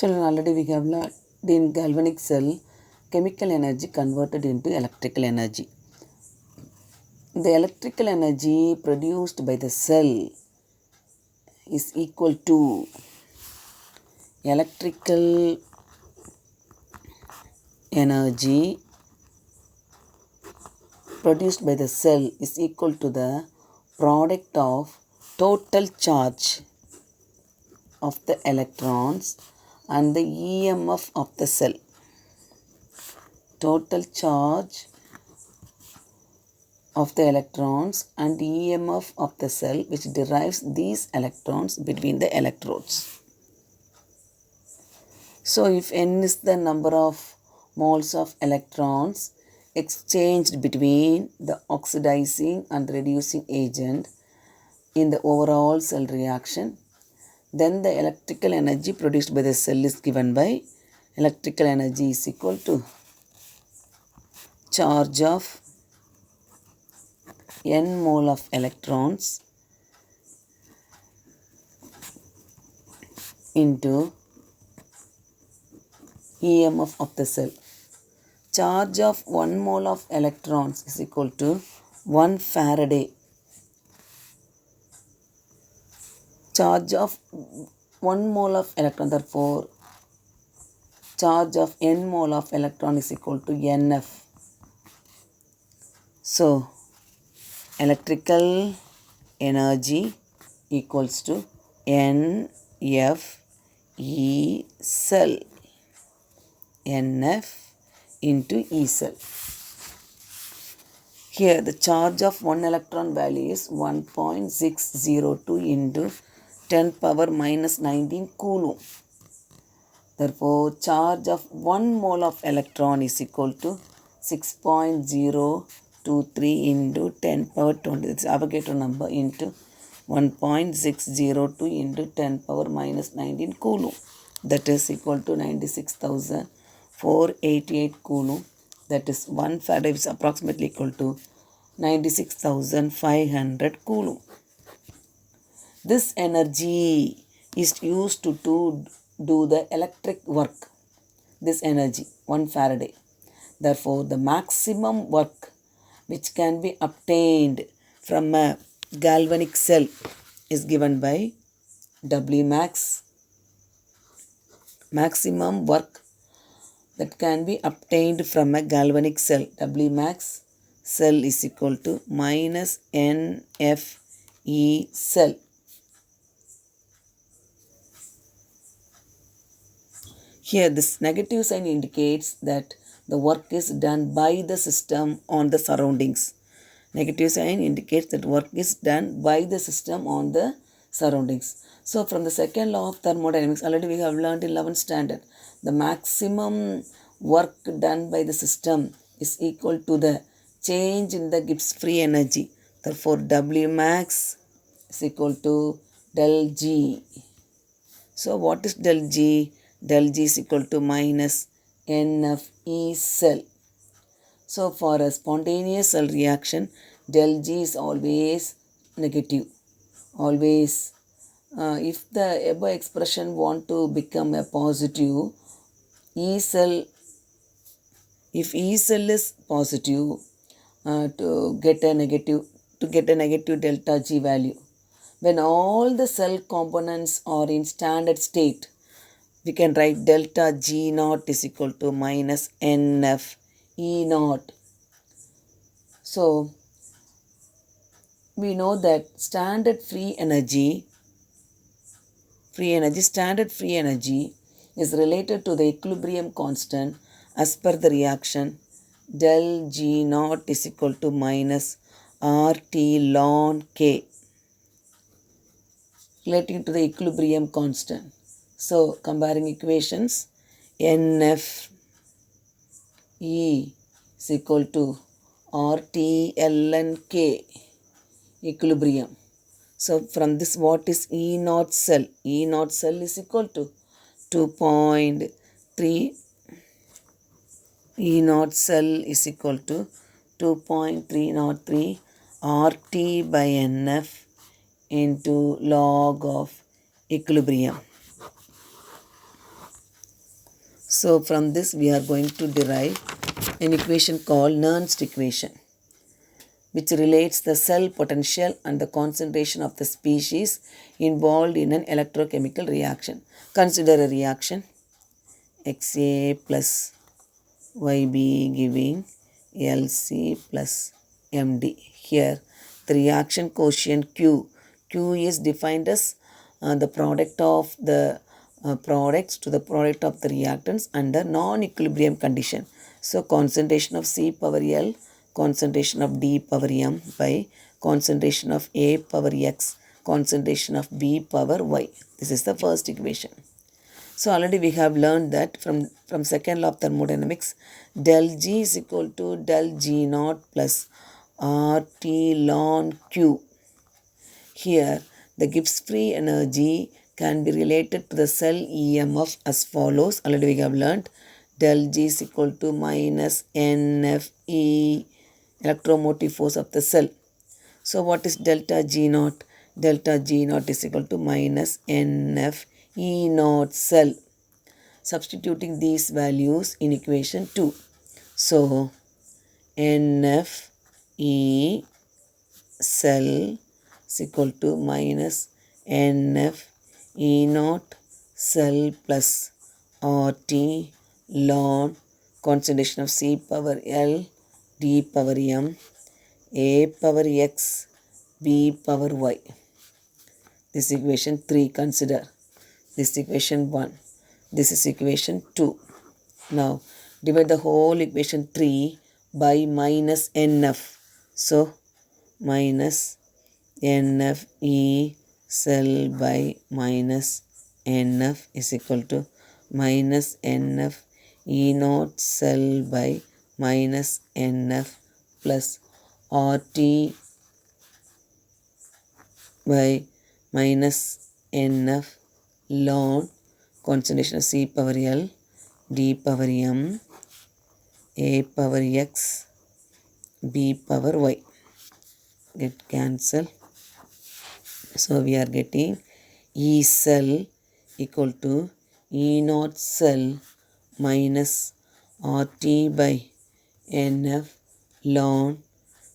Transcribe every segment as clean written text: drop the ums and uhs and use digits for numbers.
Children, already we have learned in galvanic cell, chemical energy converted into electrical energy. The electrical energy produced by the cell is equal to electrical energy produced by the cell is equal to the product of total charge of the electrons and the EMF of the cell. Total charge of the electrons and EMF of the cell which derives these electrons between the electrodes. So if n is the number of moles of electrons exchanged between the oxidizing and reducing agent in the overall cell reaction, then the electrical energy produced by the cell is given by electrical energy is equal to charge of n mole of electrons into EMF of the cell. Charge of 1 mole of electrons is equal to 1 Faraday. Charge of 1 mole of electron, therefore charge of n mole of electron is equal to NF. So electrical energy equals to NF E cell. NF into E cell. Here the charge of 1 electron value is 1.602 into 10 power minus 19 coulomb. Therefore, charge of 1 mole of electron is equal to 6.023 into 10 power 20. It's Avogadro number into 1.602 into 10 power minus 19 coulomb. That is equal to 96,488 coulomb. That is 1 Faraday is approximately equal to 96,500 coulomb. This energy is used to do the electric work. This energy, 1 Faraday. Therefore, the maximum work which can be obtained from a galvanic cell is given by W max. Maximum work that can be obtained from a galvanic cell, W max cell is equal to minus NF E cell. Here this negative sign indicates that the work is done by the system on the surroundings. Negative sign indicates that work is done by the system on the surroundings. So from the second law of thermodynamics, already we have learned in 11th standard, the maximum work done by the system is equal to the change in the Gibbs free energy. Therefore, W max is equal to del G. So what is del G? Del G is equal to minus NF E cell. So for a spontaneous cell reaction, del G is always negative. Always. If the above expression want to become a positive, E cell, if E cell is positive, to get a negative delta G value. When all the cell components are in standard state, we can write delta G naught is equal to minus NF E naught. So, we know that standard free energy is related to the equilibrium constant as per the reaction del G naught is equal to minus RT ln K, relating to the equilibrium constant. So, comparing equations, NF E is equal to RT ln K, equilibrium. So, from this, what is E naught cell? E naught cell is equal to 2.3. E naught cell is equal to 2.303 RT by NF into log of equilibrium. So from this we are going to derive an equation called Nernst equation, which relates the cell potential and the concentration of the species involved in an electrochemical reaction. Consider a reaction Xa plus Yb giving Lc plus Md. Here the reaction quotient Q is defined as the product of the products to the product of the reactants under non-equilibrium condition. So concentration of C power L, concentration of D power M by concentration of A power X, concentration of B power Y. This is the first equation. So already we have learned that from second law of thermodynamics, del G is equal to del G naught plus RT ln Q. Here the Gibbs free energy can be related to the cell EMF as follows. Already we have learned del G is equal to minus NFE, electromotive force of the cell. So what is delta G naught? Delta G naught is equal to minus NF E naught cell. Substituting these values in equation 2. So NF E cell is equal to minus NF E naught cell plus RT ln concentration of C power L, D power M, A power X, B power Y. This equation 3 consider. This equation 1. This is equation 2. Now divide the whole equation 3 by minus NF. So minus NF E cell by minus NF is equal to minus NF E naught cell by minus NF plus RT by minus NF ln concentration of C power L, D power M, A power X, B power Y. Get cancel. So we are getting E cell equal to E naught cell minus RT by NF ln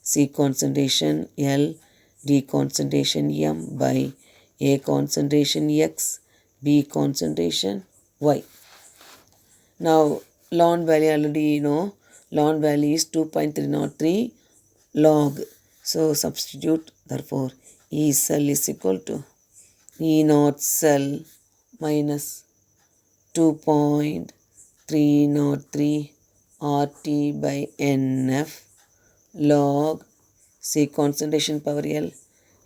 C concentration L, D concentration M by A concentration X, B concentration Y. Now ln value already you know, ln value is 2.303 log. So substitute, therefore E cell is equal to E naught cell minus 2.303 RT by NF log C concentration power L,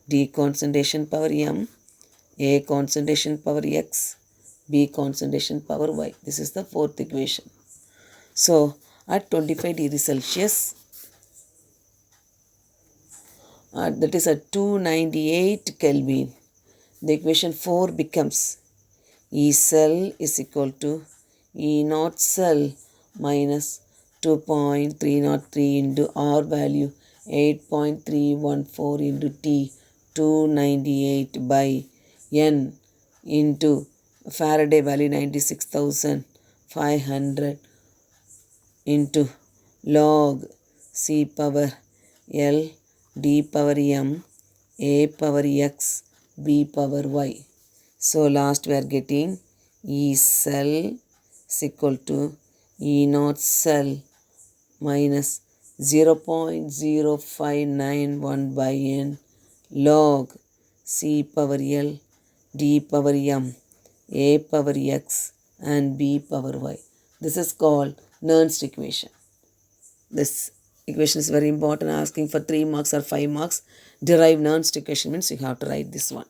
D concentration power M, A concentration power X, B concentration power Y. This is the fourth equation. So at 25 degrees Celsius, that is at 298 Kelvin, the equation 4 becomes E cell is equal to E naught cell minus 2.303 into R value 8.314 into T 298 by N into Faraday value 96,500 into log C power L, D power M, A power X, B power Y. So last we are getting E cell is equal to E naught cell minus 0.0591 by N log C power L, D power M, A power X and B power Y. This is called Nernst equation. This equation is very important, asking for 3 marks or 5 marks. Derive Nernst equation means you have to write this one.